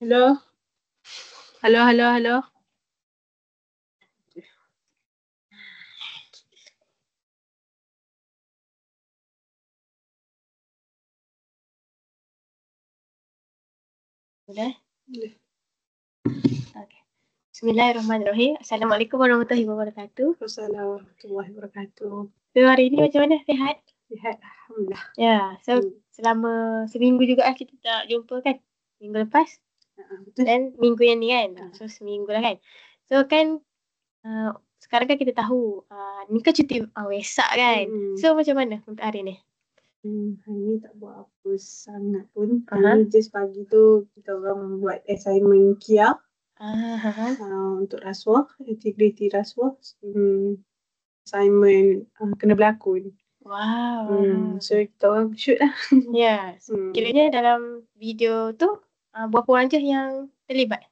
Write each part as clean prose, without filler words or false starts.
Halo, halo. Sudah? Okay. Bismillahirrahmanirrahim. Assalamualaikum warahmatullahi wabarakatuh. Assalamualaikum warahmatullahi wabarakatuh. So, hari ini macam mana? Sihat? Sihat, alhamdulillah. Ya, so selama seminggu juga kita tak jumpa kan? Minggu lepas. Betul. Dan minggu yang ni kan. So, seminggu lah kan. So, kan sekarang kan kita tahu ni kan cuti Wesak kan. So, macam mana untuk hari ni? Hari ni tak buat apa sangat pun. Kami just pagi tu kita orang buat assignment KIA. Untuk rasuah, integriti rasuah. Assignment kena berlakon. Wow. So kita orang shoot lah. Ya, kiranya dalam video tu berapa orang je yang terlibat?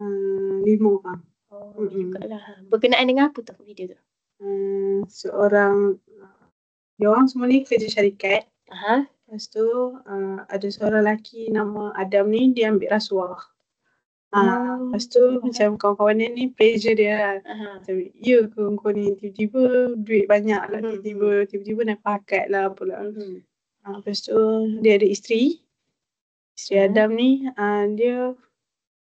5 orang. Oh, jugalah. Berkenaan dengan apa tu video tu? Seorang dia orang semua ni kerja syarikat. Lepas tu ada seorang lelaki nama Adam ni, dia ambil rasuah. Lepas tu macam kawan-kawan dia ni pressure dia. Macam, ya ke kau ni tiba-tiba duit banyak lah, tiba-tiba naik pakat lah pula. Lepas tu dia ada isteri Adam ni, dia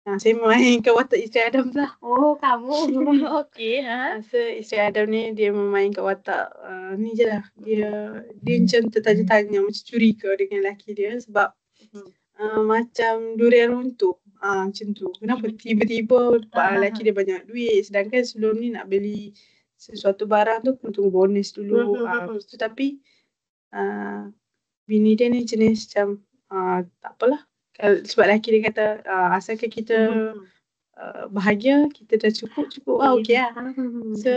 saya mainkan watak isteri Adam lah. Oh, kamu. Okey. So isteri Adam ni dia memainkan watak ni je lah. Dia macam tertanya-tanya, macam curiga dengan lelaki dia sebab macam durian runtuh. Macam tu. Kenapa tiba-tiba lelaki dia banyak duit, sedangkan sebelum ni nak beli sesuatu barang tu kena tunggu bonus dulu. Tapi bini dia ni jenis macam tak apalah. Sebab lelaki dia kata asalkan kita bahagia, kita dah cukup lah, okey lah. So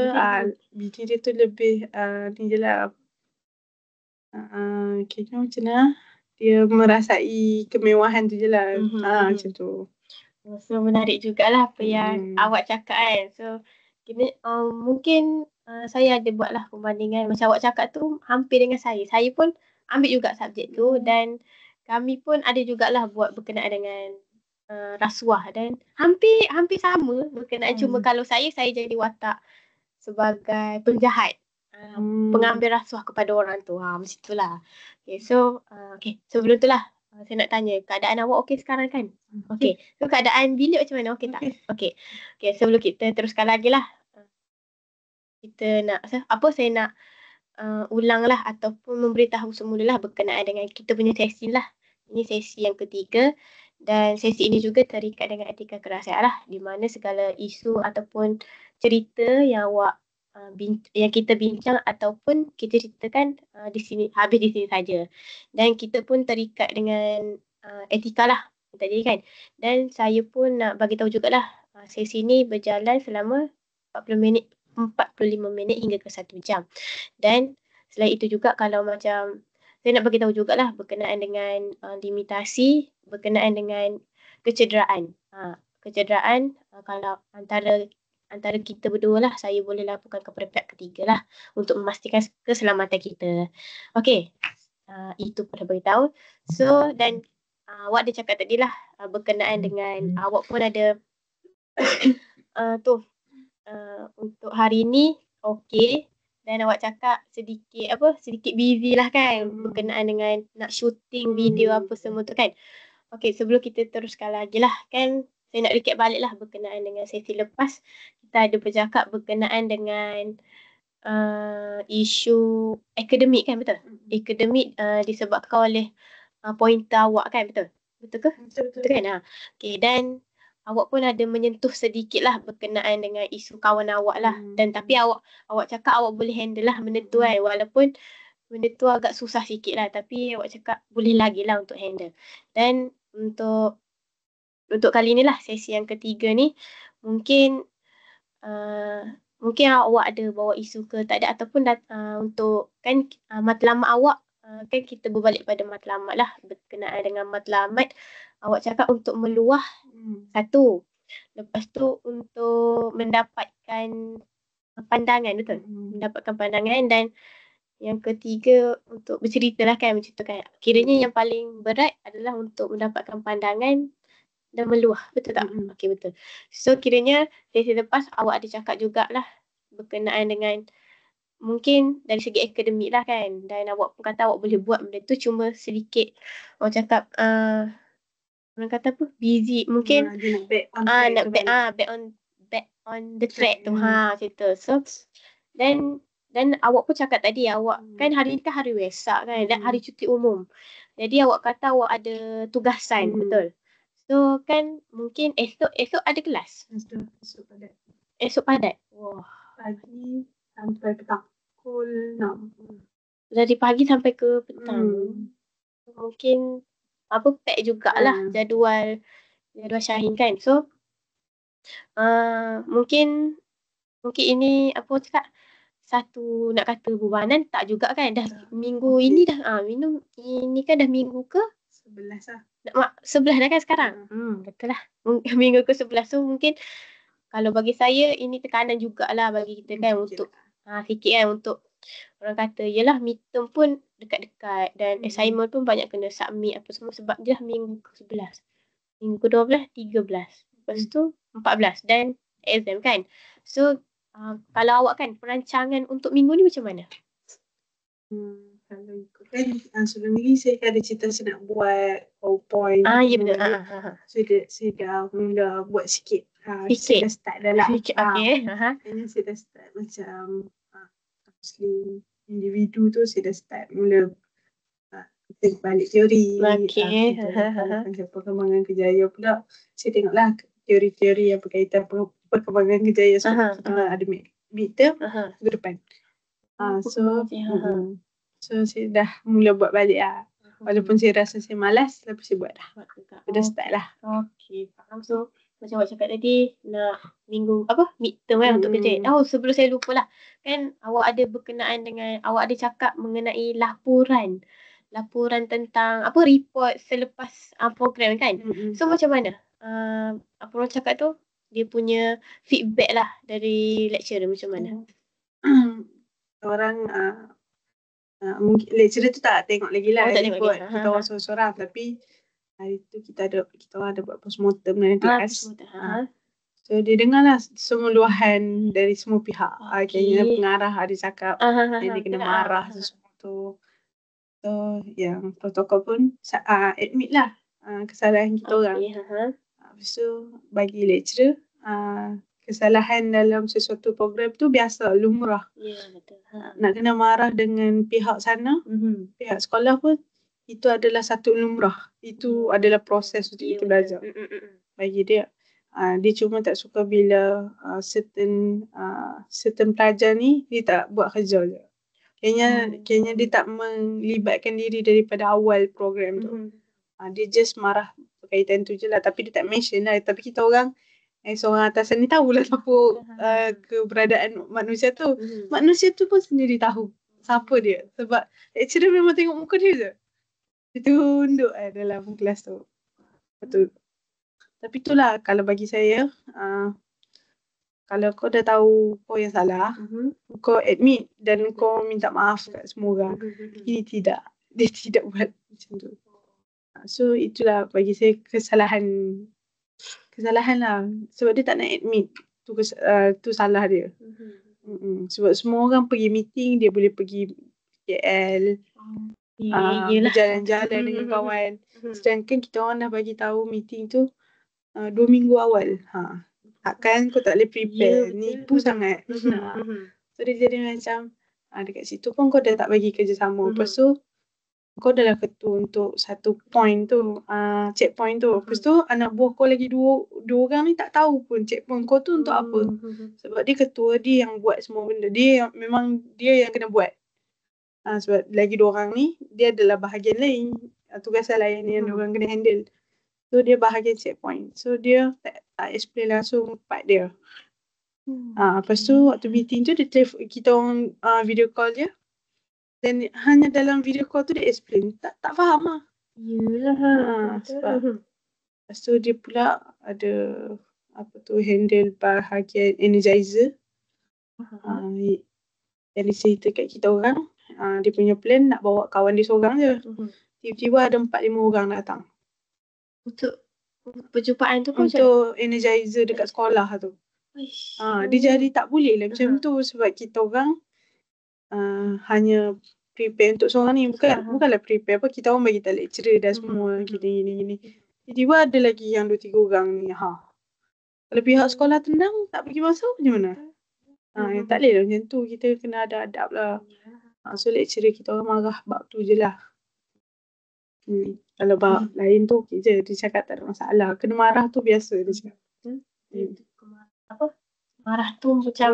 bini dia tu lebih ni je lah, kira macam mana, dia merasai kemewahan tu je lah. Macam tu. So menarik jugalah apa yang awak cakap kan. So mungkin saya ada buatlah perbandingan macam awak cakap tu hampir dengan saya. Saya pun ambil juga subjek tu dan kami pun ada jugalah buat berkenaan dengan rasuah dan hampir sama berkenaan. Cuma kalau saya jadi watak sebagai penjahat, pengambil rasuah kepada orang tu. Macam itulah. Okay, so sebelum tu lah saya nak tanya, keadaan awak okey sekarang kan? Okey. So keadaan bilik macam mana? Okey tak? Okey. Sebelum kita teruskan lagi lah, kita nak saya nak ulang lah ataupun memberitahu semula lah berkenaan dengan kita punya sesi lah. Ini sesi yang ketiga dan sesi ini juga terikat dengan etika kerahsiaan lah, di mana segala isu ataupun cerita yang awak yang kita bincang ataupun kita ceritakan di sini, habis di sini saja. Dan kita pun terikat dengan etika lah tadi kan. Dan saya pun nak bagi tahu jugalah sesi ini berjalan selama 45 minit hingga ke 1 jam. Dan selain itu juga kalau macam saya nak bagi tahu jugalah berkenaan dengan limitasi berkenaan dengan kecederaan. Kecederaan kalau antara kita berdua lah, saya boleh laporkan kepada pihak ketiga lah untuk memastikan keselamatan kita. Okey. Itu pada beritahu. So dan awak ada cakap tadi lah berkenaan dengan awak pun ada untuk hari ni okey. Dan awak cakap sedikit busy lah kan berkenaan dengan nak shooting video apa semua tu kan. Okey, sebelum kita teruskan lagi lah kan, saya nak recap balik lah berkenaan dengan sesi lepas. Kita ada bercakap berkenaan dengan isu akademik kan, betul? Akademik disebabkan oleh pointer awak kan, betul? Betul ke? Betul kan? Okey, dan awak pun ada menyentuh sedikit lah berkenaan dengan isu kawan awak lah. Dan tapi awak cakap awak boleh handle lah benda tu kan. Walaupun benda tu agak susah sikit lah. Tapi awak cakap boleh lagi lah untuk handle. Dan untuk kali ni lah, sesi yang ketiga ni, mungkin awak ada bawa isu ke tak ada. Ataupun untuk kan matlamat awak, kan kita berbalik pada matlamat lah. Berkenaan dengan matlamat, awak cakap untuk meluah satu. Lepas tu untuk mendapatkan pandangan, betul? Mendapatkan pandangan dan yang ketiga untuk bercerita lah kan, menceritakan. Kiranya yang paling berat adalah untuk mendapatkan pandangan dan meluah, betul tak? Okey, betul. So kiranya sesi lepas awak ada cakap jugalah berkenaan dengan mungkin dari segi akademik lah kan, dan awak pun kata awak boleh buat benda tu, cuma sedikit orang cakap orang kata apa, busy mungkin, dia nak back on track nak kembali. back on the track tu, macam tu. So dan awak pun cakap tadi awak kan hari ni kan hari Wesak kan, dan hari cuti umum, jadi awak kata awak ada tugasan, betul? So kan mungkin esok ada kelas. Esok padat. Wah, Pagi sampai petang. Pukul 6. Dari pagi sampai ke petang. Mungkin apa pack jugalah jadual Syahin kan. So mungkin ini apa cakap, satu nak kata bebanan tak juga kan, dah minggu ini dah ini kan dah minggu ke 11 lah. 11 dah kan sekarang. Betul lah. Minggu ke 11. So mungkin kalau bagi saya ini tekanan jugalah bagi kita kan, untuk sikit kan, untuk orang kata yelah midterm pun dekat-dekat dan assignment pun banyak kena submit apa semua, sebab dia dah minggu ke 11, minggu ke 12, 13, lepas tu 14 dan exam kan. So kalau awak kan perancangan untuk minggu ni macam mana? Kalau ikut kan sebelum ni saya ada cerita saya nak buat PowerPoint. Ya betul. So saya dah mula buat sikit. Saya dah start dah lah. Okay. Ini saya dah start macam Muslim individu tu, saya dah start mula kita balik teori. Macam perkembangan kejayaan pula, saya tengoklah teori-teori yang berkaitan perkembangan kejayaan. So kita ada midterm ke depan. So saya dah mula buat balik lah. Walaupun saya rasa saya malas, tapi saya buat dah. Dah start lah. Okay, faham. So macam awak cakap tadi, nak minggu midterm kan untuk kerja. Sebelum saya lupa lah, kan awak ada berkenaan dengan, awak ada cakap mengenai laporan tentang report selepas program kan. So macam mana apa orang cakap tu, dia punya feedback lah dari lecturer macam mana? Orang mungkin lecturer tu tak tengok lagi lah, tak tengok buat kita orang seorang-seorang. Tapi hari tu kita orang ada buat postmortem dalam kelas. So dia dengar lah semua luahan dari semua pihak. Kayaknya pengarah ada cakap yang dia kena marah semua tu. So yang protokol pun admit lah kesalahan kita orang. Lepas tu bagi lecturer, kesalahan dalam sesuatu program tu biasa, lumrah. Betul. Nak kena marah dengan pihak sana, pihak sekolah pun, itu adalah satu lumrah. Itu adalah proses untuk kita belajar. Bagi dia, dia cuma tak suka bila certain pelajar ni dia tak buat kerja je. Kayaknya dia tak melibatkan diri daripada awal program tu. Dia just marah berkaitan tu je lah. Tapi dia tak mention lah. Tapi kita orang seorang atasan ni tahulah siapa keberadaan manusia tu. Manusia tu pun sendiri tahu siapa dia. Sebab lecturer memang tengok muka dia je. Dia tunduk dalam kelas tu. Betul. Tapi itulah kalau bagi saya, kalau kau dah tahu kau yang salah, kau admit dan kau minta maaf kat semua orang. Ini tidak. Dia tidak buat macam tu. So itulah bagi saya kesalahan lah. Sebab dia tak nak admit tu salah dia. Sebab semua orang pergi meeting, dia boleh pergi KL, berjalan-jalan dengan kawan. Sedangkan kita orang dah bagi tahu meeting tu 2 minggu awal. Takkan kau tak boleh prepare. Nipu sangat. So dia jadi macam dekat situ pun kau dah tak bagi kerjasama. Lepas tu kau dah lah ketua untuk satu point tu, checkpoint tu. Lepas tu anak buah kau lagi dua orang ni tak tahu pun checkpoint kau tu untuk apa. Sebab dia ketua, dia yang buat semua benda. Memang dia yang kena buat. Sebab lagi 2 orang ni dia adalah bahagian lain, tugasan lain yang diorang kena handle. So dia bahagian checkpoint. So dia tak explain langsung part dia. Lepas tu waktu meeting tu dia kita orang video call je. Dan hanya dalam video call tu dia explain. Tak faham lah. Sebab lepas tu dia pula ada handle bahagian energizer. Yang dicerita kat kita orang. dia punya plan nak bawa kawan dia seorang je. Tiba-tiba ada 4-5 orang datang. Untuk perjumpaan tu pun untuk energizer dekat sekolah tu. Dia jadi tak boleh lah macam tu sebab kita orang hanya prepare untuk seorang ni. Bukanlah prepare apa, kita orang bagi tahu lecturer dah semua gini. Tiba-tiba ada lagi yang 2-3 orang ni. Kalau pihak sekolah tenang tak bagi masuk macam mana? Tak boleh lah macam tu. Kita kena ada adab lah. So lecturer kita orang marah bab tu je lah. Kalau bab lain tu okey je. Dia cakap tak ada masalah. Kena marah tu biasa dia cakap. Marah tu macam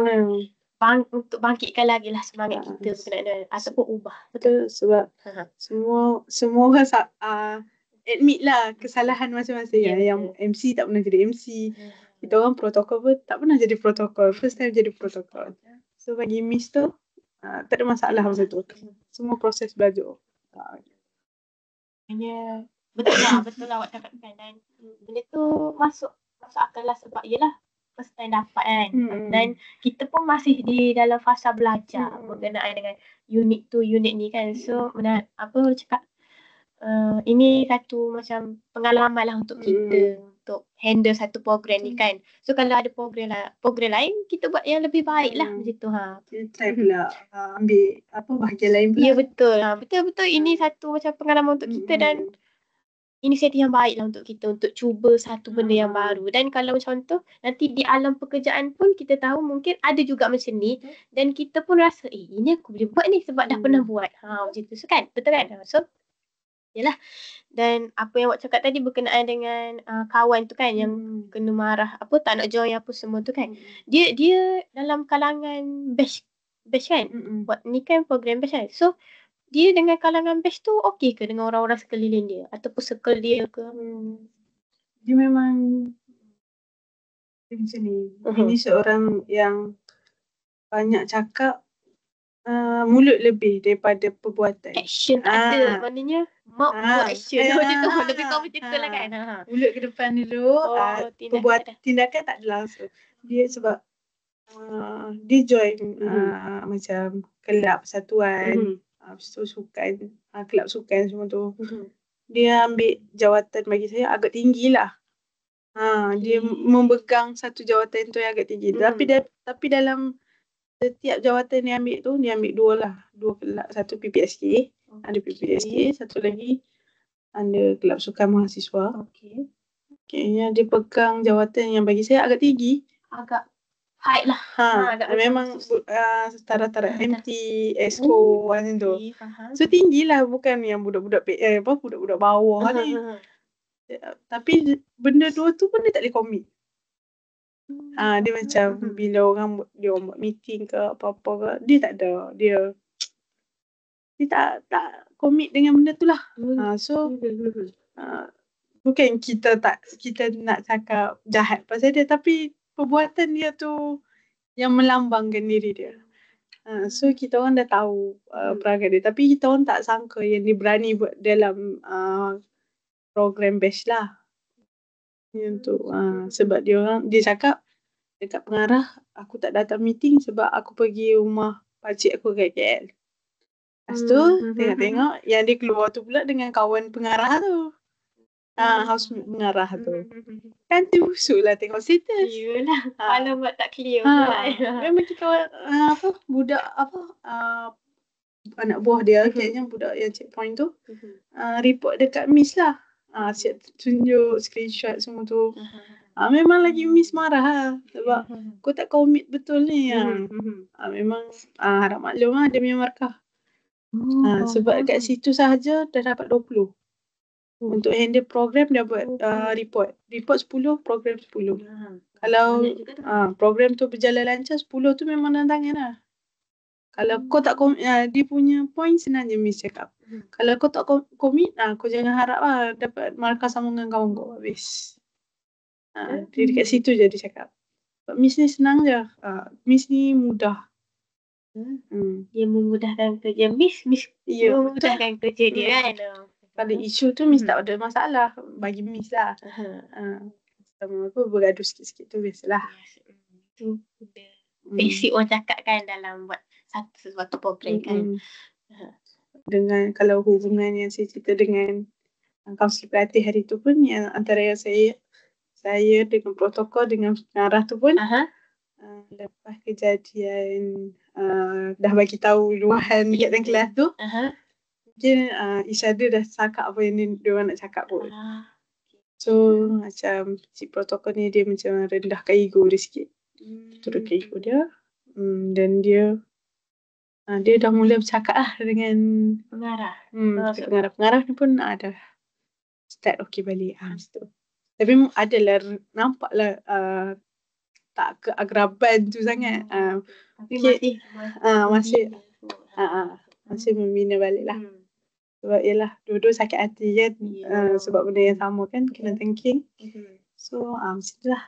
untuk bangkitkan lagi lah semangat kita berkenaan ataupun ubah. Betul sebab semua orang admit lah kesalahan masing-masing. Yang MC tak pernah jadi MC. Kita orang protokol pun tak pernah jadi protokol. First time jadi protokol. So bagi Miss tu tak ada masalah macam tu. Semua proses belajar. Hanya betul lah awak cakap kan. Dan benda tu masuk akal lah sebab yelah first time dapat kan. Dan kita pun masih di dalam fasa belajar berkenaan dengan unit tu unit ni kan. So cakap ini satu macam pengalaman lah untuk kita untuk handle satu program ni kan. So kalau ada program lain kita buat yang lebih baik lah macam tu. Kita try pula ambil bahagian lain pula. Ya betul. Betul-betul ini satu macam pengalaman untuk kita dan inisiatif yang baik lah untuk kita untuk cuba satu benda yang baru. Dan kalau macam tu nanti di alam pekerjaan pun kita tahu mungkin ada juga macam ni dan kita pun rasa ini aku boleh buat ni sebab dah pernah buat. Macam tu. So kan? Betul kan? So yalah. Dan apa yang awak cakap tadi berkenaan dengan kawan tu kan yang kena marah tak nak join apa semua tu kan. Dia dalam kalangan batch kan. Buat ni kan program batch kan. So dia dengan kalangan batch tu okey ke dengan orang-orang sekeliling dia ataupun circle dia ke? Dia memang macam ni. Ini seorang yang banyak cakap, mulut lebih daripada perbuatan. Action tak ada. Maknanya mak buat action. Macam tu. Lebih kau macam tu lah kan. Mulut ke depan dulu. Tindakan tak ada langsung. Dia sebab dia join macam kelab persatuan. Habis tu sukan, kelab sukan semua tu. Dia ambil jawatan bagi saya agak tinggi lah. Dia memegang satu jawatan tu yang agak tinggi. Tapi dalam setiap jawatan dia ambil tu, dia ambil 2 lah. 2 kelab. Satu PPSK. Ada PPSK. Satu lagi ada kelab sukan mahasiswa. Yang dia pegang jawatan yang bagi saya agak tinggi. Agak high lah. Memang setara-tara MT, ESCO macam tu. So tinggi lah, bukan yang budak-budak budak-budak bawah ni. Tapi benda 2 tu pun dia tak boleh commit. Dia macam bila orang buat meeting ke apa-apa ke, dia tak ada. Dia tak commit dengan benda tu lah. So bukan kita nak cakap jahat pasal dia, tapi perbuatan dia tu yang melambangkan diri dia. So kita orang dah tahu perangai dia, tapi kita orang tak sangka yang dia berani buat dalam program batch lah. Yang tu sebab dia cakap dekat pengarah, aku tak datang meeting sebab aku pergi rumah pakcik aku kat KL. Lepas tu tengok yang dia keluar tu pula dengan kawan pengarah tu. Housemate pengarah tu. Kan tu busuk lah tengok status. Yelah. Kalau buat tak clear. Memang kita budak anak buah dia, kayaknya budak yang checkpoint tu, report dekat Miss lah. Siap tunjuk screenshot semua tu. Memang lagi Miss marah lah. Sebab kau tak commit betul ni. Memang harap maklum lah dia punya markah. Sebab kat situ sahaja dah dapat 20. Untuk handle program dia buat report 10, program 10. Kalau program tu berjalan lancar, 10 tu memang dalam tangan lah. Kalau kau tak dia punya point senang je Miss cakap. Kalau kau tak commit, kau jangan harap lah dapat markah sama dengan kawan kau. Habis. Dia dekat situ je dia cakap. Miss ni senang je. Miss ni mudah. Dia memudahkan kerja Miss memudahkan kerja dia kan. Kalau isu tu Miss tak ada masalah. Bagi Miss lah. Sama aku bergaduh sikit-sikit tu biasalah. Itu basic orang cakap kan dalam buat sesuatu program kan. Dengan kalau hubungan yang saya cerita dengan kaunselor pelatih hari tu pun, yang antara yang saya dengan protokol dengan pengarah tu pun lepas kejadian dah bagi tahu luahan dekat dalam kelas tu, mungkin Isyada dah cakap apa yang dia orang nak cakap pun. So macam si protokol ni dia macam rendahkan ego dia sikit. Turunkan ego dia. Dan dia dah mula bercakap lah dengan pengarah. Pengarah ni pun dah start okey balik. Situ. Tapi adalah nampaklah tak keagraban tu sangat. Tapi masih membina balik lah. Sebab yelah dua-dua sakit hati kan. Sebab benda yang sama kan, kena thinking. So macam tu lah.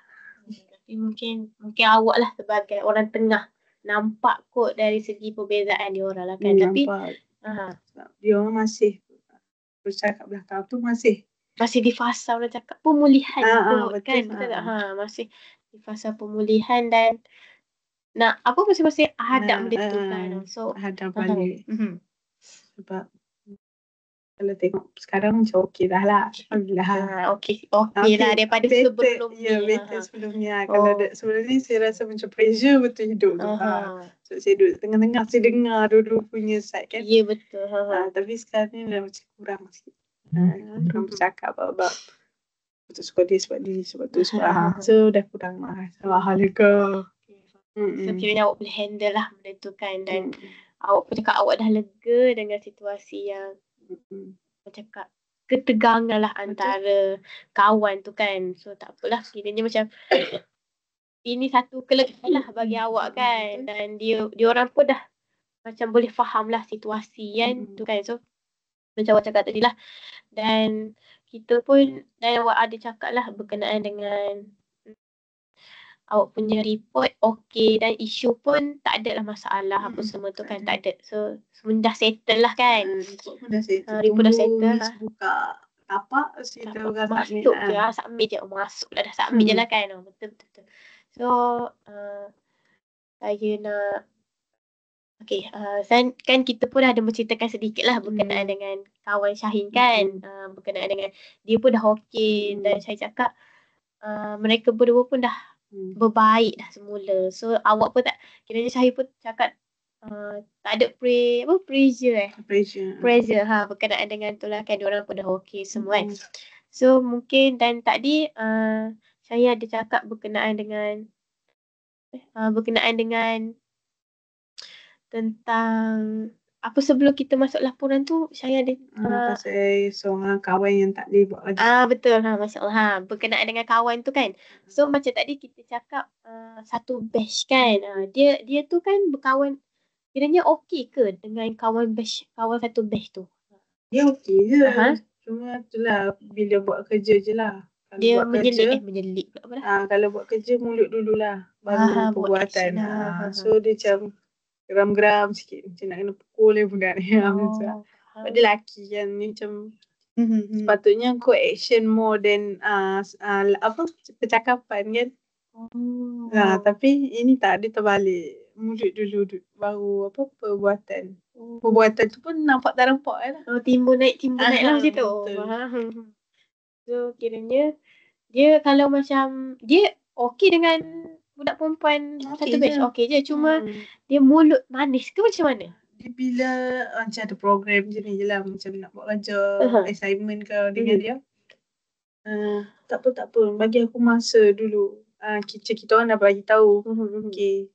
Tapi mungkin awak lah sebagai orang tengah nampak kot dari segi perbezaan dia orang lah kan. Tapi nampak. Dia orang masih bercakap belakang tu masih di fasa orang cakap pemulihan kot betul, kan. Betul tak? Masih di fasa pemulihan dan nak apa masing-masing hadap benda tu kan. So hadap balik. Sebab kalau tengok sekarang macam okey dah lah. Alhamdulillah. Okey lah daripada sebelum ni. Better sebelum ni. Kalau sebelum ni saya rasa macam pressure betul hidup tu. So saya duduk tengah-tengah, saya dengar dulu punya side kan. Ya betul. Tapi sekarang ni dah macam kurang sikit. Kurang bercakap about betul suka dia sebab ni, sebab tu sebab so dah kurang lah. Salah lega. So kiranya awak boleh handle lah benda tu kan. Dan awak pun cakap awak dah lega dengan situasi yang cakap ketegangan lah antara kawan tu kan. So tak apalah, kiranya macam ini satu kelegaan lah bagi awak kan. Dan dia orang pun dah macam boleh faham lah situasi kan tu kan. So macam awak cakap tadi lah. Dan kita pun, dan awak ada cakap lah berkenaan dengan awak punya report okey dan isu pun tak ada lah masalah apa semua tu kan, tak ada. So semua dah settle lah kan. Report pun dah settle. Report dah settle. Buka tapak kita orang masuk je lah. Submit je. Masuk lah dah submit je lah kan. Betul. So saya nak kan kita pun ada menceritakan sedikit lah berkenaan dengan kawan Syahin kan. Berkenaan dengan dia pun dah okey. Dan saya cakap mereka berdua pun dah berbaik dah semula. So awak pun tak, kiranya Syahin pun cakap tak ada pressure berkenaan dengan tu lah kan. Diorang pun dah okey semua kan. So mungkin dan tadi saya ada cakap berkenaan dengan tentang apa sebelum kita masuk laporan tu saya ada pasal seorang kawan yang tak boleh buat lagi. Betul masya-Allah berkenaan dengan kawan tu kan. So macam tadi kita cakap satu batch kan. Dia tu kan berkawan, kiranya okey ke dengan kawan satu batch tu? Dia okey je. Cuma itulah bila buat kerja je lah. Kalau dia menyelit pula apa. Kalau buat kerja mulut dululah baru perbuatan. So dia macam geram-geram sikit, macam nak kena pukul dia budak ni. Sebab dia lelaki kan, ni macam sepatutnya kau action more than percakapan kan. Tapi ini tak, dia terbalik. Mulut dulu baru perbuatan. Perbuatan tu pun nampak tak nampak lah. Timbul naik lah macam tu. So kiranya dia kalau macam dia okey dengan budak perempuan satu batch okey je, cuma dia mulut manis ke macam mana? Dia bila macam ada program je ni je lah, macam nak buat kerja assignment ke dengan dia, tak apa, bagi aku masa dulu. Kita orang dah bagi tahu okey,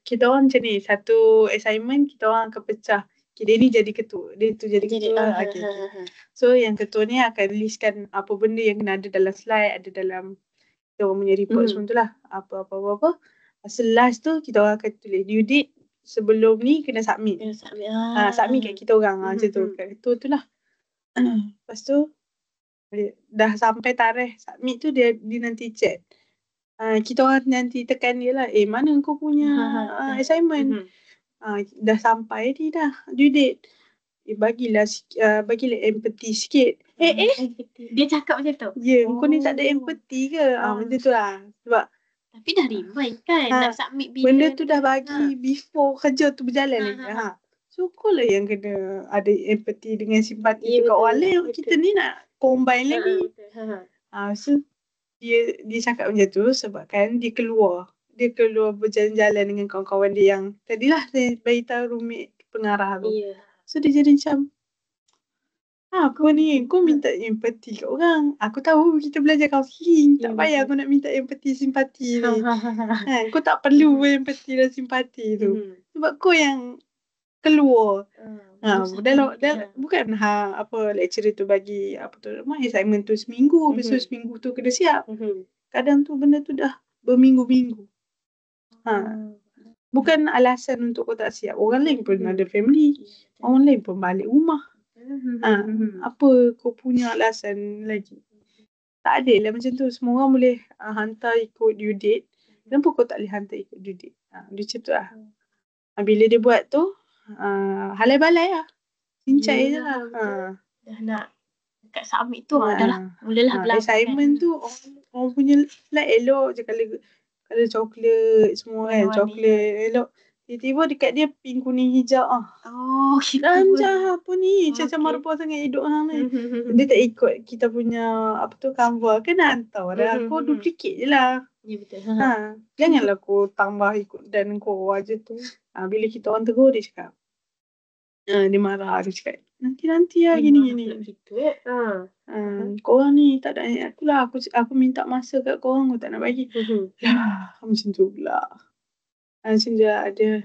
kita orang macam ni, satu assignment kita orang akan pecah. Dia ni jadi ketua, dia tu jadi ketua. So yang ketua ni akan listkan apa benda yang kena ada dalam slide, ada dalam kita orang punya report semua tu lah. Apa. Pasal last tu kita orang akan tulis due date sebelum ni kena submit. Submit kat kita orang macam tu. Kat ketua tu lah. Lepas tu dah sampai tarikh submit tu dia nanti chat. Kita orang nanti tekan dia lah, mana kau punya assignment? Dah sampai ni dah due date. Bagilah empathy sikit. Dia cakap macam tu? Ya, kau ni tak ada empathy ke? Macam tu lah. Sebab Tapi dah remind kan nak submit bila. Benda tu dah bagi before kerja tu berjalan lagi. Syukurlah yang kena ada empathy dengan simpati tu kat orang lain. Kita ni nak combine lagi. So dia cakap macam tu sebabkan dia keluar berjalan-jalan dengan kawan-kawan dia yang tadilah saya beritahu roommate pengarah tu. So dia jadi macam apa ni, kau minta empati kat orang. Aku tahu kita belajar counselling, tak payah aku nak minta empati simpati ni. Kau tak perlu empati dan simpati tu. Sebab kau yang keluar. Dalam bukan apa lecturer tu bagi apa tu assignment tu seminggu, besok seminggu tu kena siap. Kadang tu benda tu dah berminggu-minggu. Bukan alasan untuk kau tak siap. Orang lain pun ada family. Orang lain pun balik rumah. Apa kau punya alasan lagi? Tak adil lah macam tu. Semua orang boleh hantar ikut due date. Kenapa kau tak boleh hantar ikut due date? Dia macam tu lah. Bila dia buat tu, halai balai lah. Cincai je lah. Dah nak dekat submit tu dah lah. Mulalah berlaku. Assignment tu orang punya slide elok je kalau coklat semua kan. Coklat elok. Tiba-tiba dekat dia pink kuning hijau. Rancah apa ni? Macam marupah sangat hidup hang ni. Dia tak ikut kita punya apa tu Canva. Kan hantar dah. Kau duplicate je lah. Ya betul. Janganlah kau tambah ikut dan kau aja tu. Bila kita orang tegur dia cakap. Dia marah. Dia cakap nanti lah gini-gini. Korang ni tak ada ayat aku lah. Aku minta masa kat korang. Kau tak nak bagi. Macam tu pula. Macam je ada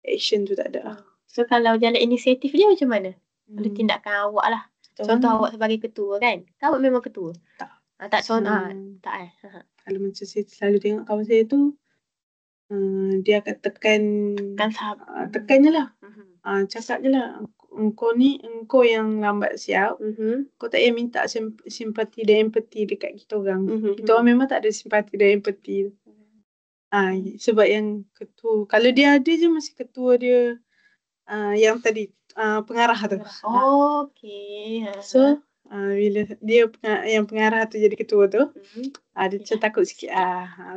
action tu tak ada. So kalau jalan inisiatif dia macam mana? Kalau tindakan awak lah. Contoh awak sebagai ketua kan? Awak memang ketua? Tak. Tak contoh? Tak Kalau macam saya selalu tengok kawan saya tu, dia akan tekan je lah. Cakap je lah. Engkau yang lambat siap. Kau tak payah minta simpati dan empati dekat kita orang. Kita orang memang tak ada simpati dan empati. Sebab yang ketua, kalau dia ada je masih ketua dia yang tadi pengarah tu. So bila dia yang pengarah tu jadi ketua tu, dia macam takut sikit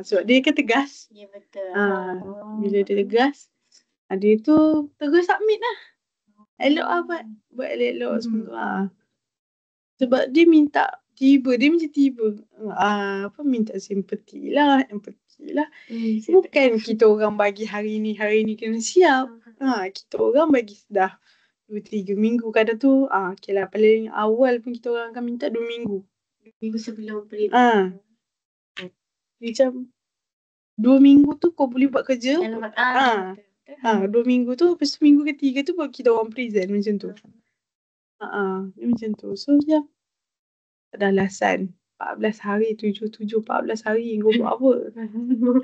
sebab dia kan tegas. Ya betul. Bila dia tegas, dia tu terus submit lah. Elok lah buat elok semua. Sebab dia minta dia macam tiba. Minta simpati lah, empati lah. Bukan kita orang bagi hari ni kena siap. Kita orang bagi dah 2-3 minggu kadang tu. Okay lah, paling awal pun kita orang akan minta 2 minggu. 2 minggu sebelum period. Macam 2 minggu tu kau boleh buat kerja. 2 minggu tu, lepas tu minggu ketiga tu baru kita orang present macam tu. Dia macam tu. So macam ada alasan 14 hari 14 hari kau buat apa?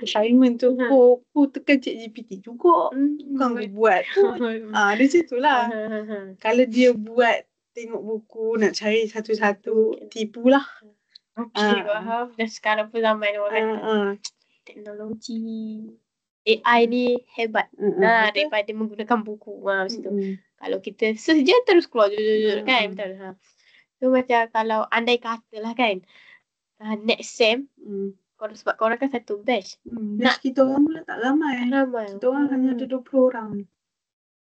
Assignment tu kau tekan ChatGPT juga. Bukan kau buat tu. Dia macam tu lah. Kalau dia buat tengok buku nak cari satu-satu, tipulah. Faham. Dan sekarang pun zaman orang kata teknologi AI ni hebat daripada menggunakan buku. Macam tu. Kalau kita search je terus keluar kan. Betul. So macam kalau andai kata lah kan, next sem sebab korang kan satu batch. Batch kita orang pula tak ramai. Kita orang hanya ada 20 orang.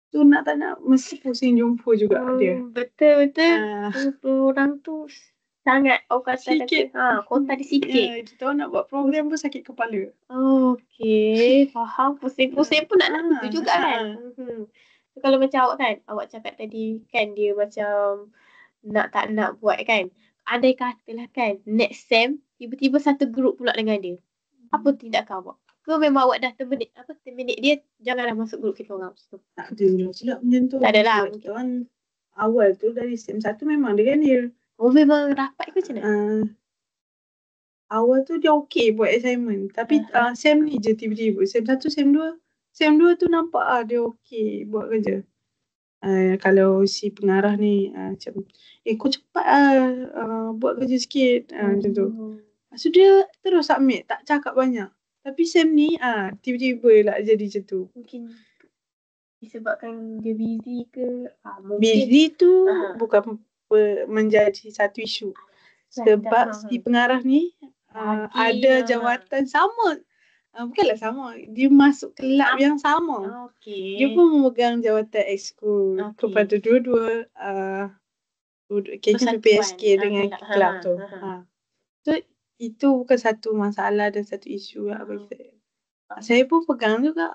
So nak tak nak mesti pusing jumpa juga dia. Betul. 20 orang tu sangat sikit. Kota dia sikit. Kita orang nak buat program pun sakit kepala. Okay, faham. Pusing-pusing pun nak tu juga kan. So, kalau macam awak kan, awak cakap tadi kan dia macam tak nak buat kan. Andai katalah kan next sem tiba-tiba satu group pula dengan dia. Apa tindakan awak? Ke memang awak dah terminate dia, janganlah masuk grup kita orang. Tak ada silap macam tu. Tak adalah. Kita orang awal tu dari sem 1 memang dengan dia. Memang rapat ke macam mana? Awal tu dia okey buat assignment. Tapi sem ni je tiba-tiba. Sem 1, sem 2. Sem 2 tu nampak dia okey buat kerja. Kalau si pengarah ni macam kau cepat buat kerja sikit macam tu. So dia terus submit, tak cakap banyak. Tapi sem ni tiba-tiba lah jadi macam tu. Mungkin disebabkan dia busy ke? Busy tu bukan menjadi satu isu. Sebab si pengarah ni ada jawatan sama. Bukanlah sama, dia masuk kelab yang sama. Dia pun memegang jawatan ekskul kepada dua-dua kayaknya PPSK dengan kelab tu. So itu bukan satu masalah dan satu isu lah bagi saya. Saya pun pegang juga.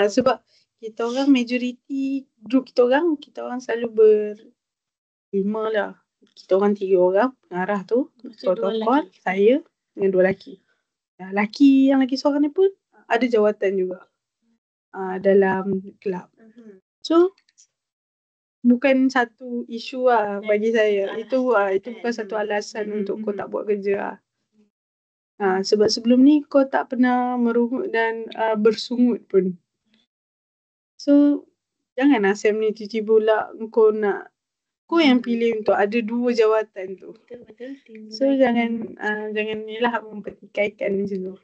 Sebab kita orang majoriti grup kita orang selalu berlima lah. Kita orang 3 orang pengarah tu, protokol, saya dengan 2 lelaki. Lelaki yang lagi seorang ni pun ada jawatan juga dalam kelab. So bukan satu isu lah bagi saya. Itu bukan satu alasan untuk kau tak buat kerja lah. Sebab sebelum ni kau tak pernah merungut dan bersungut pun. So janganlah Sam ni tiba-tiba pula kau yang pilih untuk ada 2 jawatan tu. Betul. So jangan ni lah mempertikaikan macam tu.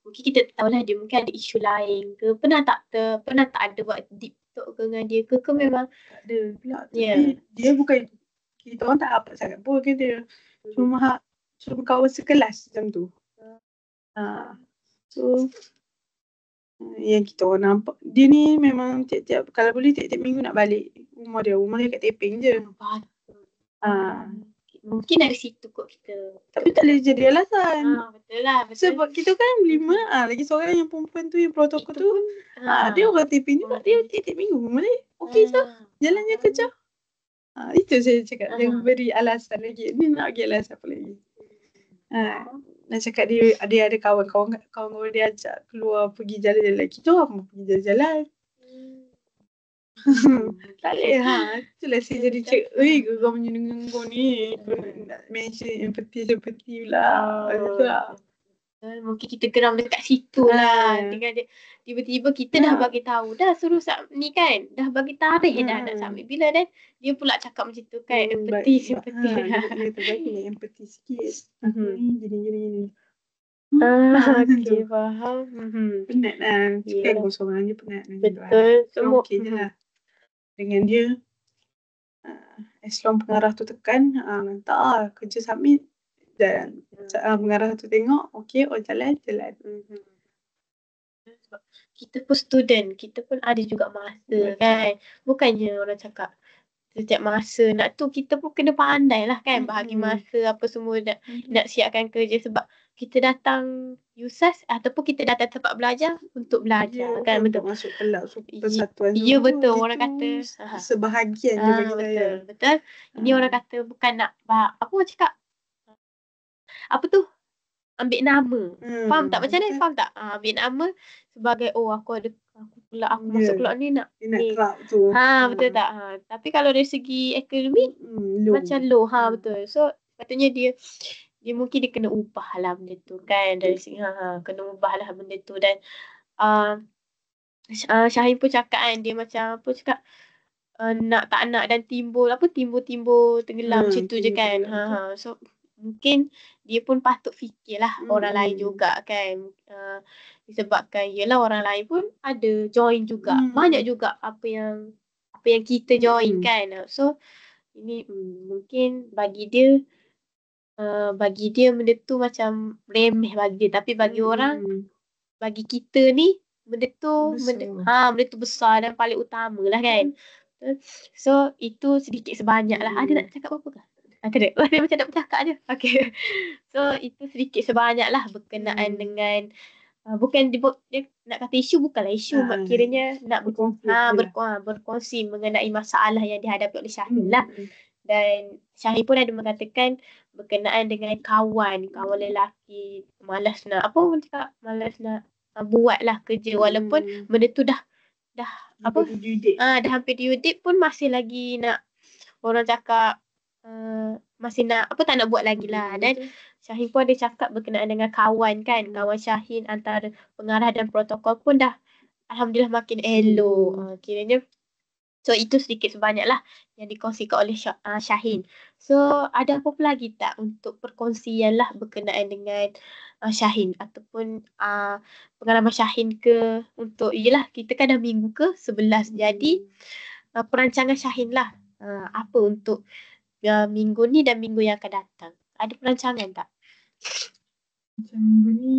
Mungkin kita tahu lah dia mungkin ada isu lain ke. Pernah tak ada buat deep talk dengan dia ke memang tak ada pula. Tapi dia bukan, kita orang tak apa sangat pun ke dia. Cuma kawan sekelas macam tu. So yang kita orang nampak dia ni memang tiap-tiap kalau boleh tiap-tiap minggu nak balik rumah dia kat Teping je. Mungkin dari situ kot kita. Tapi tak boleh jadi alasan. Betul lah. Sebab kita kan 5 lagi seorang yang perempuan tu yang protokol tu dia orang Teping juga. Dia tiap-tiap minggu balik. Okey so jalan je kerja. Itu saya cakap jangan beri alasan lagi. Ni nak bagi alasan apa lagi. Nak cakap dia ada kawan-kawan dia ajak keluar pergi jalan-jalan. Kita orang mau pergi jalan-jalan. Tak boleh itulah saya jadi cakap kau punya dengan kau ni nak mention empathy pula. Mungkin kita geram dekat situ lah dengan dia. Tiba-tiba kita dah bagi tahu dah suruh ni kan, dah bagi tarikh dah nak submit bila dan dia pula cakap macam tu kan, empathy dia terbagi empathy sikit. Gini. Okay, faham. Penat lah. Kan kau seorang je penat. Betul. Semua okey je lah. Dengan dia as long pengarah tu tekan tak lah kerja submit dan pengarah tu tengok okey jalan. Sebab kita pun student, kita pun ada juga masa kan. Bukannya orang cakap setiap masa nak tu, kita pun kena pandai lah kan bahagi masa apa semua nak siapkan kerja. Sebab kita datang USAS ataupun kita datang tempat belajar untuk belajar kan. Betul, masuk kelab persatuan. Ya betul, orang kata sebahagian je bagi saya. Betul. Ini orang kata bukan nak apa orang cakap apa tu, ambil nama. Faham tak macam ni? Faham tak? Ambil nama sebagai aku masuk kelab ni nak kelab tu. Betul tak? Tapi kalau dari segi akademik macam low. Betul. So patutnya dia mungkin dia kena ubah lah benda tu kan. Dari segi kena ubah lah benda tu. Dan Syahin pun cakap kan, dia macam apa cakap, nak tak nak dan timbul tenggelam macam tu je kan. So mungkin dia pun patut fikirlah orang lain juga kan. Disebabkan yelah orang lain pun ada join juga. Banyak juga apa yang kita join kan. So ini mungkin bagi dia benda tu macam remeh bagi dia. Tapi bagi orang, bagi kita ni benda tu besar dan paling utama lah kan. So itu sedikit sebanyak lah. Ada nak cakap apa ke? Tak ada. Saya macam nak bercakap je. Okay. So itu sedikit sebanyak lah berkenaan dengan bukan dia nak kata isu, bukanlah isu. Kiranya nak berkongsi mengenai masalah yang dihadapi oleh Syahin lah. Dan Syahin pun ada mengatakan berkenaan dengan kawan lelaki malas nak buat lah kerja walaupun benda tu dah hampir due date pun masih lagi nak orang cakap masih nak tak nak buat lagi lah. Dan Syahin pun ada cakap berkenaan dengan kawan kan, kawan Syahin antara pengarah dan protokol pun dah alhamdulillah makin elok. Kiranya so itu sedikit sebanyak lah yang dikongsikan oleh Syahin. So ada apa lagi tak untuk perkongsian lah berkenaan dengan Syahin ataupun pengalaman Syahin ke untuk kita kan dah minggu ke 11. Jadi perancangan Syahin lah apa untuk minggu ni dan minggu yang akan datang. Ada perancangan tak? Macam minggu ni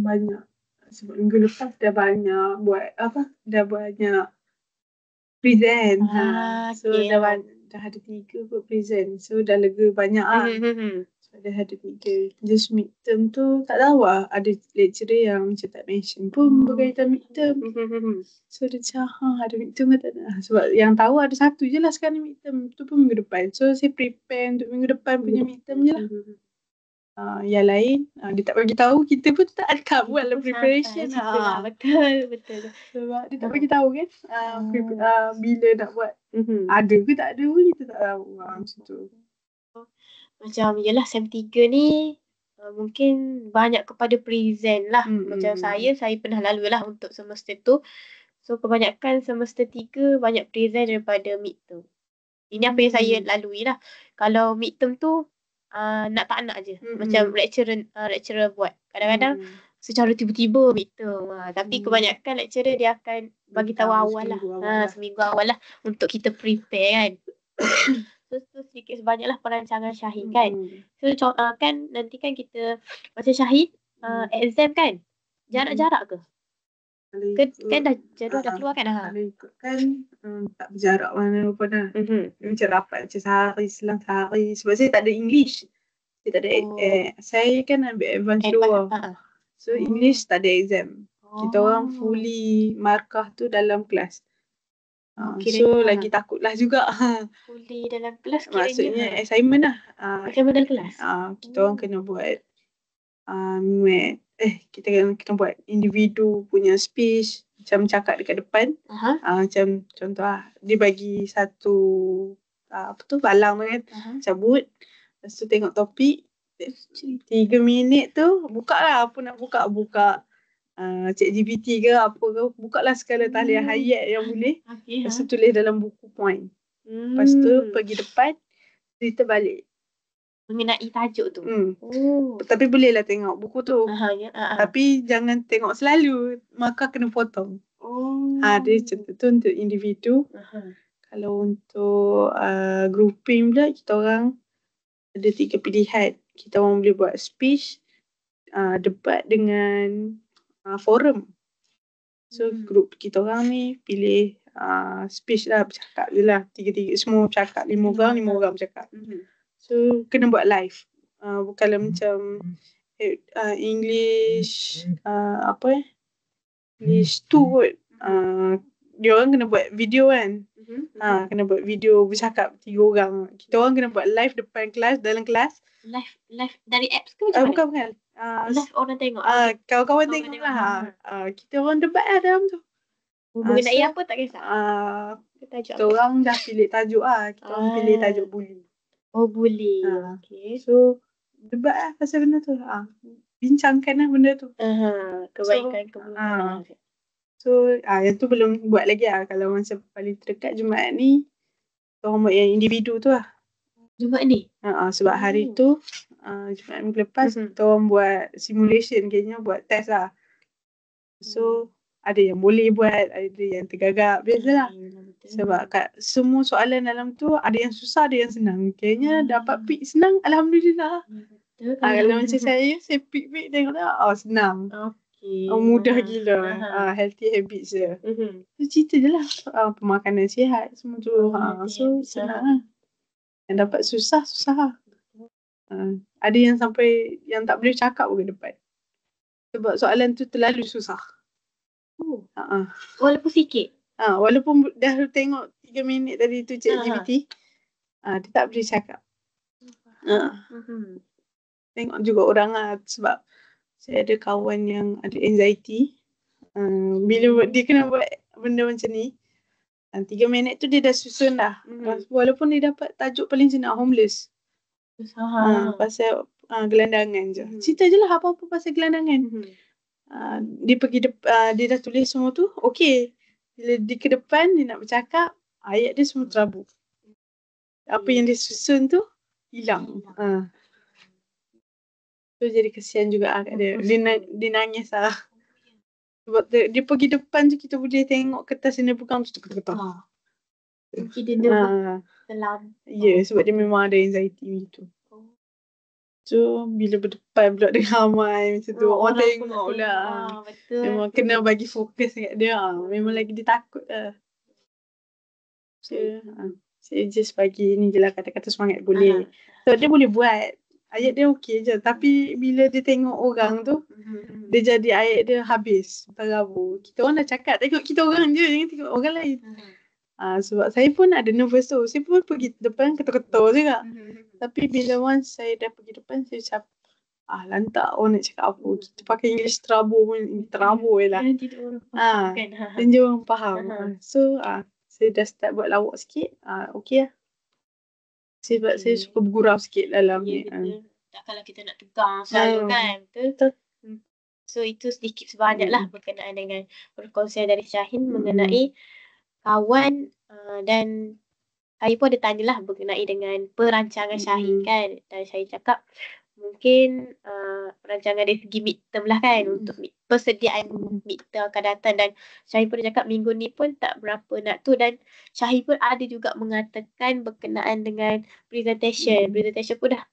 banyak. Sebab minggu lepas dah banyak buat dah banyak present. So dah ada 3 kot present. So dah lega banyak So dah ada 3. Just midterm tu tak tahu lah. Ada lecturer yang macam tak mention pun berkaitan midterm. So dia macam ada midterm ke tak ada. Sebab yang tahu ada satu je lah sekarang midterm. Tu pun minggu depan. So saya prepare untuk minggu depan punya midterm je lah. Yang lain dia tak bagi tahu, kita pun tak buat lah preparation. Betul. Sebab dia tak bagi tahu kan bila nak buat. Ada ke tak ada pun kita tak tahu. Macam tu. Macam yelah SEM 3 ni mungkin banyak kepada present lah. Macam saya pernah lalu lah untuk semester tu. So kebanyakan semester 3 banyak present daripada midterm. Ini apa yang saya lalui lah. Kalau midterm tu nak tak nak je. Macam lecturer buat. Kadang-kadang secara tiba-tiba midterm. Tapi kebanyakan lecturer dia akan bagi tahu awal lah. Seminggu awal lah untuk kita prepare kan. So sedikit sebanyaklah perancangan Syahid kan. So kan nanti kan kita macam Syahid exam kan. Jarak-jarak ke? Kan dah jadual dah keluar kan? Kalau ikut kan tak berjarak mana pun lah. Macam rapat macam sehari selang sehari. Sebab saya tak ada English. Saya tak ada saya kan ambil advance lower. So English tak ada exam. Kita orang fully markah tu dalam kelas. So lagi takut lah juga. Fully dalam kelas maksudnya assignment lah. Assignment dalam kelas? Kita orang kena buat kita kena buat individu punya speech. Macam cakap dekat depan. Macam contoh lah, dia bagi satu balang tu kan. Cabut. Lepas tu tengok topik. 3 minit tu buka lah apa nak buka ChatGPT ke apa ke, buka lah segala tahliah hayat yang boleh. Lepas tu tulis dalam buku point. Lepas tu pergi depan, cerita balik mengenai tajuk tu. Tapi boleh lah tengok buku tu. Tapi jangan tengok selalu, maka kena potong. Dia macam tu untuk individu. Kalau untuk grouping pula, kita orang ada 3 pilihan. Kita orang boleh buat speech, debat dengan forum. So group kita orang ni pilih speech lah, bercakap je lah. 3 semua bercakap, 5 orang bercakap. So kena buat live. Bukanlah macam English English 2 kot. Dia orang kena buat video kan. Kena buat video bercakap 3 orang. Kita orang kena buat live depan kelas, dalam kelas. Live dari apps ke macam mana? Bukan. Live orang tengok. Kawan-kawan tengok lah. Kita orang debat lah dalam tu. Mengenai apa tak kisah? Kita orang dah pilih tajuk lah. Kita orang pilih tajuk bully. Bully. Okay. So debat lah pasal benda tu. Bincangkan lah benda tu. Kebaikan keburukan. So yang tu belum buat lagi lah. Kalau masa paling terdekat Jumaat ni, kita orang buat yang individu tu lah. Jumaat ni? Sebab hari tu Jumaat minggu lepas kita orang buat simulation, kayaknya buat test lah. So ada yang boleh buat, ada yang tergagap, biasalah. Sebab semua soalan dalam tu ada yang susah, ada yang senang. Kayaknya dapat pick senang, alhamdulillah. Kalau macam saya pick tengok senang. Mudah gila. Healthy habits je. So cerita je lah pemakanan sihat semua tu. So senang lah. Yang dapat susah lah. Ada yang sampai yang tak boleh cakap pun ke depan. Sebab soalan tu terlalu susah. Walaupun sikit. Walaupun dah tengok 3 minit tadi tu ChatGPT, dia tak boleh cakap. Tengok juga orang lah. Sebab saya ada kawan yang ada anxiety. Bila dia kena buat benda macam ni, 3 minit tu dia dah susun dah. Walaupun dia dapat tajuk paling senang, homeless. Pasal gelandangan je. Cerita je lah apa-apa pasal gelandangan. Dia pergi dia dah tulis semua tu, okey. Bila dia ke depan, dia nak bercakap, ayat dia semua terabuk. Apa yang dia susun tu hilang. So jadi kesian juga kat dia. Dia nangis lah. Sebab dia pergi depan tu, kita boleh tengok kertas yang dia pegang tu ketuk-ketuk. Mungkin dia nervous. Ya, sebab dia memang ada anxiety gitu. So bila berdepan pula dengan ramai macam tu, orang tengok pula. Betul. Memang kena bagi fokus dekat dia. Memang lagi dia takut lah. Saya just bagi ni je lah kata-kata semangat boleh. So dia boleh buat. Ayat dia okey je. Tapi bila dia tengok orang tu, dia jadi ayat dia habis. Terabur. Kita orang dah cakap, tengok kita orang je. Jangan tengok orang lain. Sebab saya pun ada nervous tu. Saya pun pergi depan ketul-ketul juga. Tapi bila once saya dah pergi depan, saya cakap, lantak orang nak cakap apa. Kita pakai English terabur pun, terabur je lah. Dan dia orang faham. So, saya dah start buat lawak sikit. Okey lah. Sebab saya suka bergurau sikit dalam ni. Takkanlah kita nak tegang selalu kan. Betul. So itu sedikit sebanyak lah berkenaan dengan perkongsian dari Syahin mengenai kawan dan saya pun ada tanyalah berkenai dengan perancangan Syahin kan. Dan saya cakap mungkin perancangan dari segi midterm lah kan untuk persediaan midterm akan datang. Dan Syahin pun cakap minggu ni pun tak berapa nak tu. Dan Syahin pun ada juga mengatakan berkenaan dengan presentation. Presentation pun dah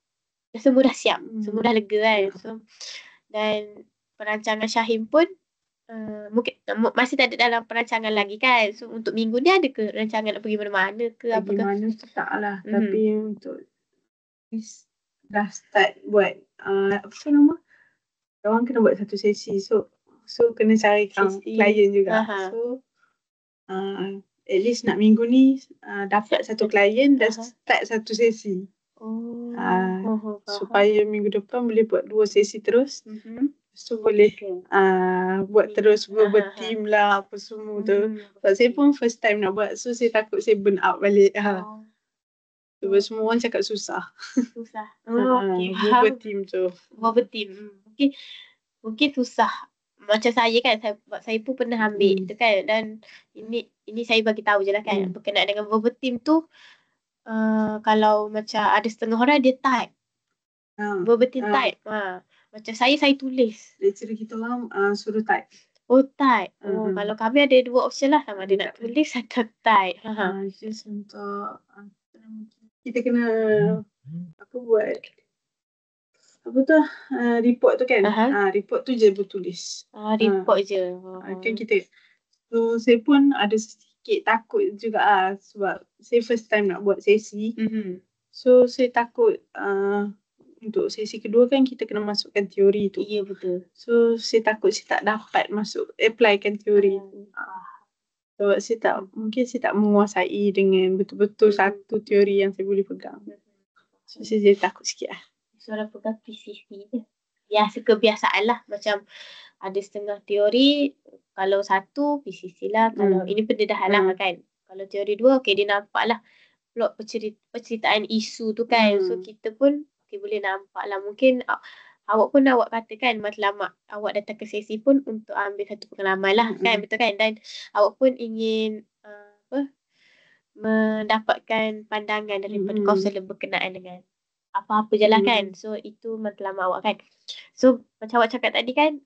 semua dah siap, semua dah lega kan. So, dan perancangan Syahin pun mungkin masih tak ada dalam perancangan lagi kan. So untuk minggu ni ada ke rancangan nak pergi mana-mana ke apa ke? Pergi mana tu tak lah. Tapi untuk dah start buat apa tu nama? Orang kena buat satu sesi. So kena cari klien juga. So at least nak minggu ni dapat satu klien dan start satu sesi. Supaya minggu depan boleh buat 2 sesi terus. So boleh buat terus berteam lah apa semua tu. Sebab saya pun first time nak buat. So saya takut saya burn out balik. Sebab semua orang cakap susah. Okay. Berteam tu. Berteam. Mungkin susah. Macam saya kan, saya pun pernah ambil tu kan. Dan ini saya bagi tahu je lah kan. Berkenaan dengan berteam tu, kalau macam ada setengah orang dia type. Berteam type. Macam saya tulis. Lecturer kita orang suruh type. Type. Kalau kami ada 2 option lah. Sama ada nak tulis atau type. Just untuk kita kena buat apa tu report tu kan. Report tu je bertulis. Report je. Kan kita. So saya pun ada sedikit takut juga sebab saya first time nak buat sesi. So saya takut untuk sesi kedua kan kita kena masukkan teori tu. Ya betul. So saya takut saya tak dapat applykan teori tu. Sebab mungkin saya tak menguasai dengan betul-betul satu teori yang saya boleh pegang. So saya jadi takut sikit lah. Soalan pegang PCC je. Biasa kebiasaan lah. Macam ada setengah teori. Kalau satu PCC lah. Kalau ini pendedahan lah kan. Kalau teori 2 dia nampak lah plot penceritaan isu tu kan. So kita pun boleh nampak lah. Mungkin awak pun awak katakan matlamat awak datang ke sesi pun untuk ambil satu pengalaman lah kan. Betul kan. Dan awak pun ingin mendapatkan pandangan daripada kaunselor berkenaan dengan apa-apa je lah kan. So itu matlamat awak kan. So macam awak cakap tadi kan,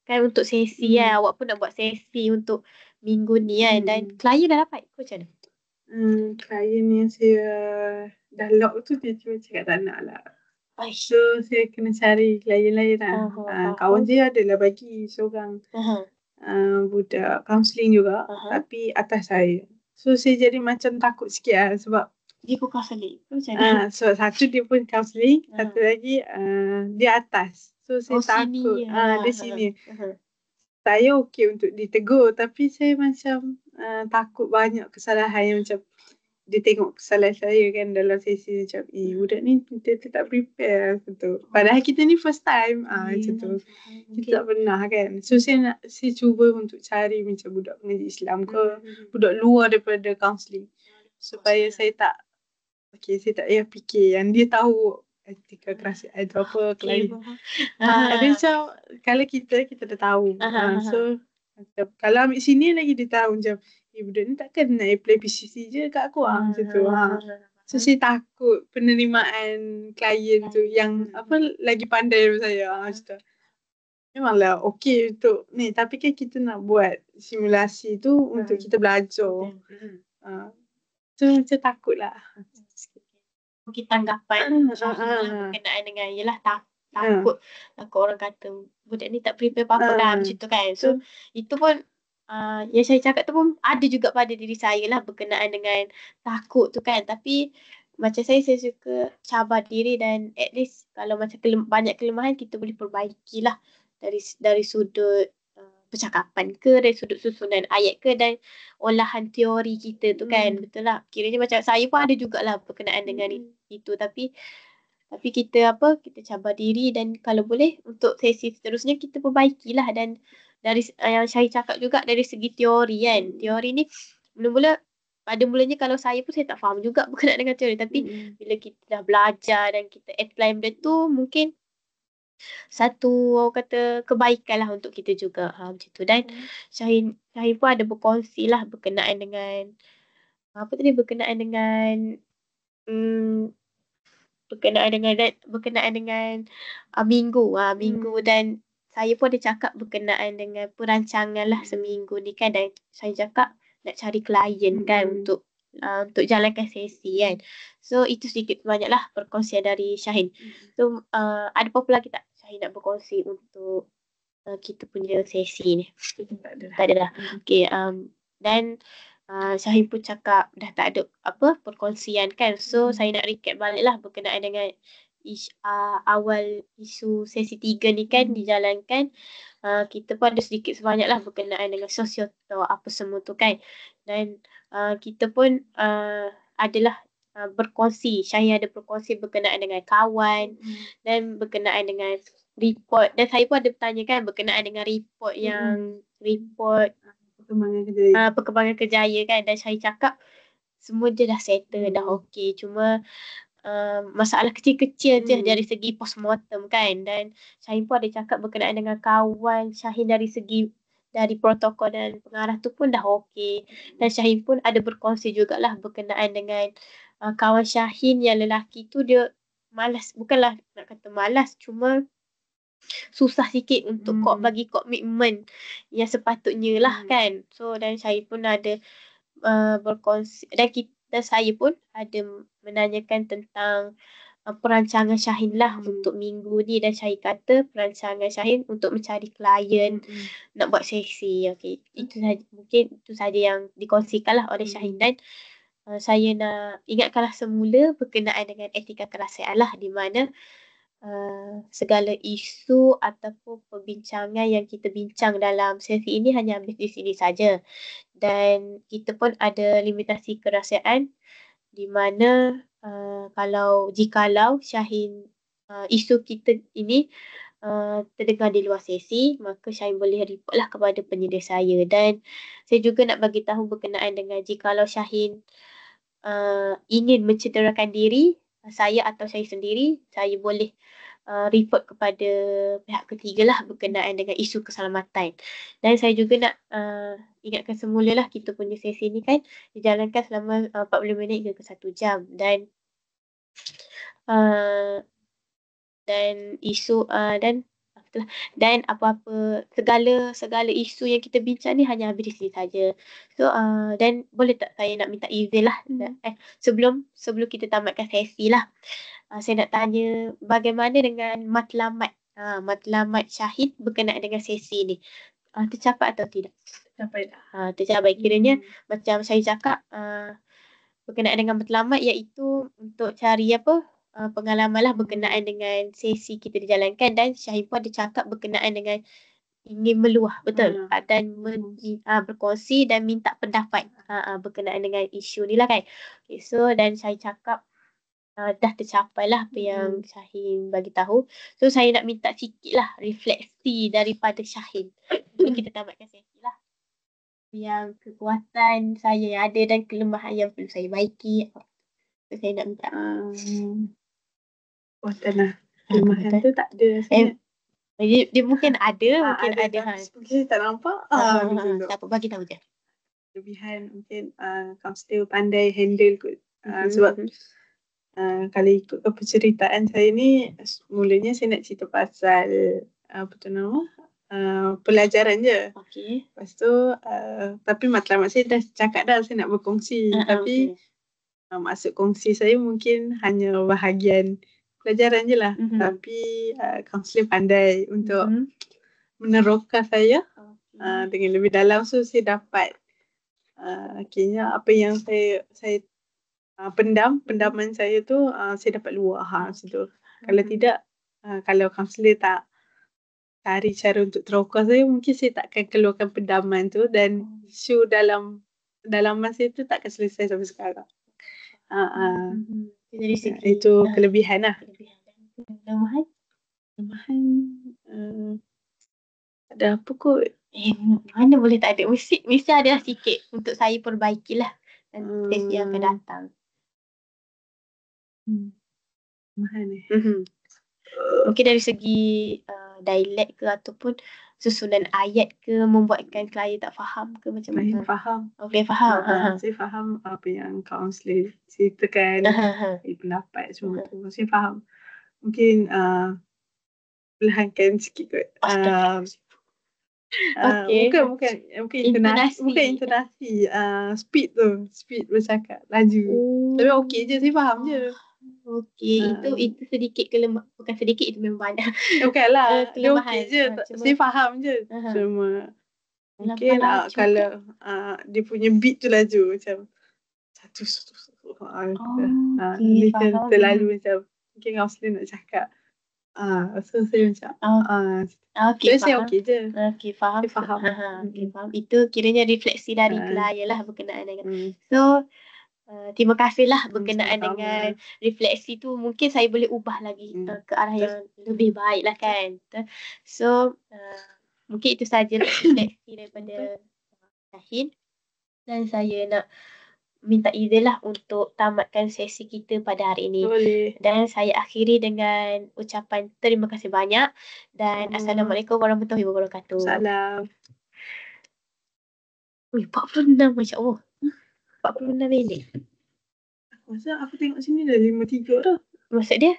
kan untuk sesi awak pun nak buat sesi untuk minggu ni kan. Dan klien dah dapat ke macam mana? Klien yang saya dah lock tu dia cuma cakap tak nak lah. So saya kena cari klien lain lah. Kawan saya adalah bagi seorang budak counselling juga. Tapi atas saya. So saya jadi macam takut sikit lah sebab dia pun counselling macam mana? So satu dia pun counselling, satu lagi dia atas. So saya takut dia sini. Saya okey untuk ditegur tapi saya macam takut banyak kesalahan yang macam dia tengok kesalahan saya kan dalam sesi macam budak ni dia tak prepare tu. Padahal kita ni first time macam tu. Kita tak pernah kan. So saya cuba untuk cari macam budak pengaji Islam ke budak luar daripada counselling supaya saya tak payah fikir yang dia tahu etika kerasian tu apa klien. Dia macam kalau kita dah tahu. So macam, kalau ambil sini lagi dia tahu macam budak ni takkan nak apply PCC je kat aku macam tu. So saya takut penerimaan klien tu yang lagi pandai daripada saya macam tu. Memanglah okey untuk ni tapi kan kita nak buat simulasi tu untuk kita belajar. So macam takut lah. mungkin tanggapan Syahina berkenaan dengan yelah takut orang kata budak ni tak prepare apa-apa kan macam tu kan. So itu pun yang saya cakap tu pun ada juga pada diri saya lah berkenaan dengan takut tu kan. Tapi macam saya suka cabar diri dan at least kalau macam banyak kelemahan kita boleh perbaiki lah dari sudut percakapan ke, dari sudut susunan ayat ke, dan olahan teori kita tu kan. Betul lah. Kiranya macam saya pun ada jugalah berkenaan dengan itu. Tapi kita cabar diri dan kalau boleh untuk sesi seterusnya kita perbaikilah. Dan dari yang saya cakap juga dari segi teori kan. Teori ni mula-mula pada mulanya kalau saya pun saya tak faham juga berkenaan dengan teori. Tapi bila kita dah belajar dan kita apply benda tu, mungkin satu orang kata kebaikan lah untuk kita juga. Macam tu. Dan Syahin pun ada berkongsi lah berkenaan dengan berkenaan dengan minggu dan saya pun ada cakap berkenaan dengan perancangan lah seminggu ni kan. Dan saya cakap nak cari klien kan untuk jalankan sesi kan. So itu sedikit banyak lah perkongsian dari Syahin. So ada apa-apa lagi tak Syahin nak berkongsi untuk kita punya sesi ni? Tak ada dah. Okay, dan Syahin pun cakap dah tak ada perkongsian kan. So saya nak recap balik lah berkenaan dengan awal isu sesi 3 ni kan dijalankan. Kita pun ada sedikit sebanyak lah berkenaan dengan sosioto apa semua tu kan. Dan kita pun adalah berkongsi. Syahin ada berkongsi berkenaan dengan kawan dan berkenaan dengan report. Dan saya pun ada bertanya kan berkenaan dengan report yang perkembangan kerjaya kan. Dan saya cakap semua dia dah settle, dah okey. Cuma masalah kecil-kecil je dari segi postmortem kan. Dan Syahin pun ada cakap berkenaan dengan kawan Syahin dari protokol dan pengarah tu pun dah okey. Dan Syahin pun ada berkongsi jugalah berkenaan dengan kawan Syahin yang lelaki tu dia malas. Bukanlah nak kata malas, cuma susah sikit untuk bagi komitmen yang sepatutnya lah kan. So dan Syahin pun ada berkongsi dan saya pun ada menanyakan tentang perancangan Syahin lah untuk minggu ni. Dan Syahin kata perancangan Syahin untuk mencari klien nak buat sesi. Okay. Itu saja, mungkin itu saja yang dikongsikan lah oleh Syahin. Dan saya nak ingatkanlah semula berkenaan dengan etika kerahsiaan lah, di mana segala isu ataupun perbincangan yang kita bincang dalam sesi ini hanya habis di sini saja. Dan kita pun ada limitasi kerahsiaan, di mana jikalau Syahin isu kita ini terdengar di luar sesi, maka Syahin boleh report lah kepada penyedia saya. Dan saya juga nak bagi tahu berkenaan dengan jikalau Syahin ingin mencederakan diri saya atau saya sendiri, saya boleh report kepada pihak ketiga lah berkenaan dengan isu keselamatan. Dan saya juga nak ingatkan semula lah kita punya sesi ni kan dijalankan selama 40 minit hingga ke 1 jam. Dan isu dan apa-apa segala isu yang kita bincang ni hanya habis di sini saja. So dan boleh tak saya nak minta izin lah sebelum kita tamatkan sesi lah, saya nak tanya bagaimana dengan matlamat Syahin berkenaan dengan sesi ni, tercapai atau tidak? Tercapai. Kiranya macam saya cakap berkenaan dengan matlamat iaitu untuk cari pengalaman lah berkenaan dengan sesi kita dijalankan. Dan Syahin pun ada cakap berkenaan dengan ingin meluah, betul? Dan berkongsi dan minta pendapat berkenaan dengan isu ni lah kan. Okay, so dan saya cakap dah tercapai lah apa yang Syahin bagi tahu. So saya nak minta sikit lah refleksi daripada Syahin sebelum kita tamatkan sesi lah. Yang kekuatan saya yang ada dan kelemahan yang perlu saya baiki. So, saya nak minta kekuatan lah. Kelemahan tu tak ada. Dia mungkin ada, mungkin ada. Mungkin saya tak nampak. Tak apa, bagi tahu je. Kelebihan mungkin kamu still pandai handle kot. Sebab kalau ikut penceritaan saya ni, mulanya saya nak cerita pasal pelajaran je. Okay. Lepas tu tapi matlamat saya dah cakap dah saya nak berkongsi. Tapi maksud kongsi saya mungkin hanya bahagian pelajaran je lah. Tapi kaunselor pandai untuk meneroka saya dengan lebih dalam. So saya dapat akhirnya apa yang saya pendaman saya tu saya dapat luar macam tu. Kalau tidak, kalau kaunselor tak cari cara untuk teroka saya, mungkin saya takkan keluarkan pendaman tu dan isu dalam masa itu takkan selesai sampai sekarang. Dari segi itu kelebihan lah. Kelemahan ada apa kot? Mana boleh tak ada. Mesti ada sikit untuk saya perbaikilah sesi yang akan datang. Mungkin dari segi dialek ke ataupun susunan ayat ke membuatkan klien tak faham ke macam mana? Faham. Klien faham. Saya faham apa yang kaunselor ceritakan, pendapat semua tu. Saya faham. Mungkin perlahankan sikit kot. Bukan intonasi. Speed bercakap laju. Tapi okey je, saya faham je. Okey, itu sedikit bukan sedikit, itu memang banyak. Bukanlah, dia kelemahan. okey je. Saya faham je. Cuma mungkin kalau dia punya beat tu laju macam satu. Dia terlalu macam mungkin kaunselor nak cakap. So saya macam saya okey je. Okey, faham. Saya faham. Faham. Itu kiranya refleksi dari klien lah berkenaan dengan. So terima kasihlah berkenaan dengan refleksi tu. Mungkin saya boleh ubah lagi ke arah yang lebih baik lah kan. So mungkin itu saja refleksi daripada Syahin. Dan saya nak minta izin lah untuk tamatkan sesi kita pada hari ini. Boleh. Dan saya akhiri dengan ucapan terima kasih banyak. Dan Assalamualaikum warahmatullahi wabarakatuh. Salam. 46 Masya Allah. 46 minit. Masa aku tengok sini dah 53 dah. Maksud dia?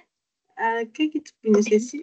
Kan kita punya sesi